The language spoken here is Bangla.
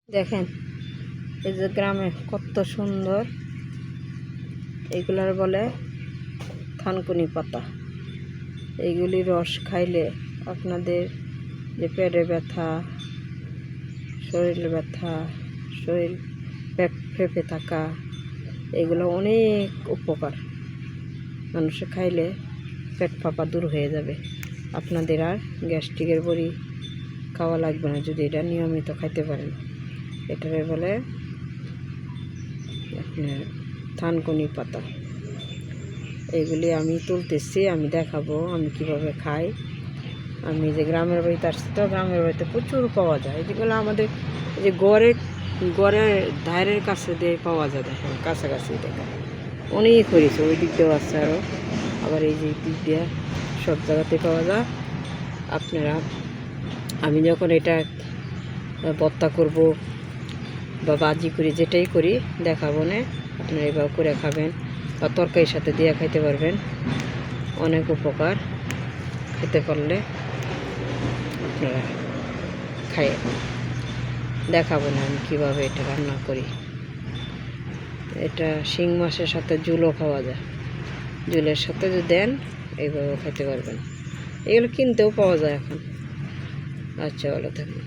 দেখেন এই যে গ্রামে কত সুন্দর, এইগুলার বলে থানকুনি পাতা। এইগুলি রস খাইলে আপনাদের যে পেটে ব্যথা, শরীর ব্যথা, শরীর ফেঁপে থাকা, এগুলো অনেক উপকার। মানুষে খাইলে পেট ফাঁপা দূর হয়ে যাবে। আপনাদের আর গ্যাস্ট্রিকের বড়ি খাওয়া লাগবে না যদি এটা নিয়মিত খাইতে পারেন। এটারে বলে আপনার থানকুনি পাতা। এইগুলি আমি তুলতেছি, আমি দেখাবো আমি কিভাবে খাই। আমি যে গ্রামের বাড়িতে আসছি, তো গ্রামের বাড়িতে প্রচুর পাওয়া যায় যেগুলো আমাদের যে গড়ের ধারের কাছে দিয়ে পাওয়া যায়। দেখেন কাছাকাছি দেখা অনেক হয়েছে, ওই দিক দিয়েও আছে আরও, আবার এই যে দিক দিয়ে সব জায়গাতে পাওয়া যায়। আপনারা আমি যখন এটা ভর্তা করব বা বাজি করি, যেটাই করি দেখাবো না, আপনারা এভাবে করে খাবেন বা তরকারির সাথে দিয়ে খাইতে পারবেন। অনেক উপকার, খেতে পারলে আপনারা খাই। দেখাবো না আমি কীভাবে এটা রান্না করি। এটা শিং মাছের সাথে ঝুলও খাওয়া যায়, ঝুলের সাথে যদি দেন এইভাবে খেতে পারবেন। এগুলো কিনতেও পাওয়া যায় এখন। আচ্ছা, ভালো থাকুন।